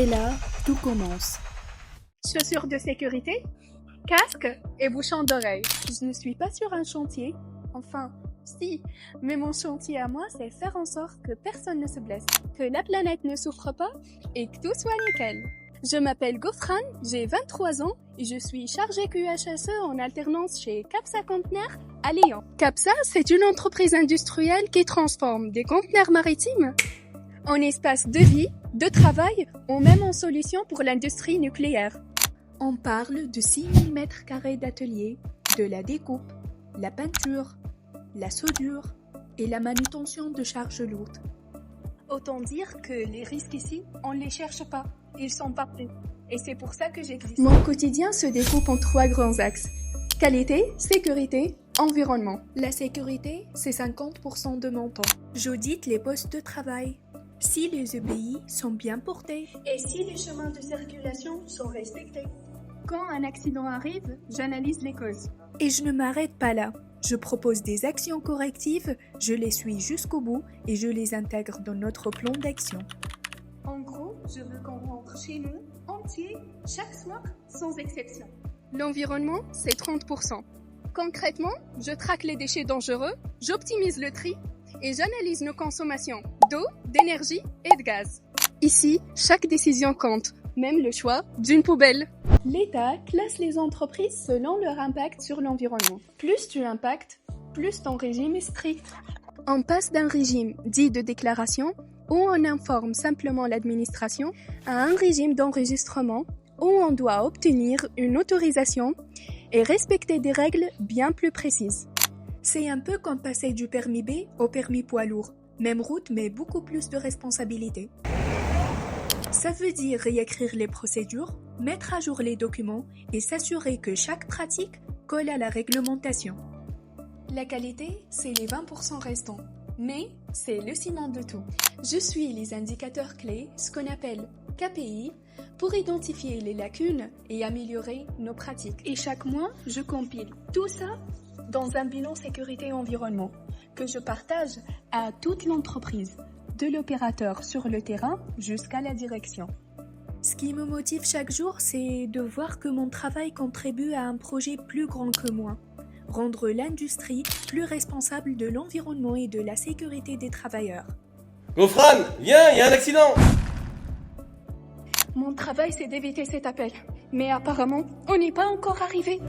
Et là, tout commence. Chaussures de sécurité, casque et bouchon d'oreille. Je ne suis pas sur un chantier. Enfin, si, mais mon chantier à moi, c'est faire en sorte que personne ne se blesse, que la planète ne souffre pas et que tout soit nickel. Je m'appelle Gofran, j'ai 23 ans et je suis chargée QHSE en alternance chez Capsa Conteneurs à Lyon. Capsa, c'est une entreprise industrielle qui transforme des conteneurs maritimes en espace de vie, de travail ou même en solution pour l'industrie nucléaire. On parle de 6000 mètres carrés d'atelier, de la découpe, la peinture, la soudure et la manutention de charges lourdes. Autant dire que les risques ici, on ne les cherche pas. Ils sont partout. Et c'est pour ça que j'existe. Mon quotidien se découpe en 3 grands axes. Qualité, sécurité, environnement. La sécurité, c'est 50% de mon temps. J'audite les postes de travail. Si les EBI sont bien portés. Et si les chemins de circulation sont respectés. Quand un accident arrive, j'analyse les causes. Et je ne m'arrête pas là. Je propose des actions correctives, je les suis jusqu'au bout et je les intègre dans notre plan d'action. En gros, je veux qu'on rentre chez nous, entier, chaque soir, sans exception. L'environnement, c'est 30%. Concrètement, je traque les déchets dangereux, j'optimise le tri et j'analyse nos consommations d'eau, d'énergie et de gaz. Ici, chaque décision compte, même le choix d'une poubelle. L'État classe les entreprises selon leur impact sur l'environnement. Plus tu impactes, plus ton régime est strict. On passe d'un régime dit de déclaration, où on informe simplement l'administration, à un régime d'enregistrement, où on doit obtenir une autorisation et respecter des règles bien plus précises. C'est un peu comme passer du permis B au permis poids lourd. Même route, mais beaucoup plus de responsabilités. Ça veut dire réécrire les procédures, mettre à jour les documents et s'assurer que chaque pratique colle à la réglementation. La qualité, c'est les 20% restants. Mais c'est le ciment de tout. Je suis les indicateurs clés, ce qu'on appelle KPI, pour identifier les lacunes et améliorer nos pratiques. Et chaque mois, je compile tout ça dans un bilan sécurité-environnement que je partage à toute l'entreprise, de l'opérateur sur le terrain jusqu'à la direction. Ce qui me motive chaque jour, c'est de voir que mon travail contribue à un projet plus grand que moi. Rendre l'industrie plus responsable de l'environnement et de la sécurité des travailleurs. Gofran, viens, il y a un accident! Mon travail, c'est d'éviter cet appel. Mais apparemment, on n'est pas encore arrivé.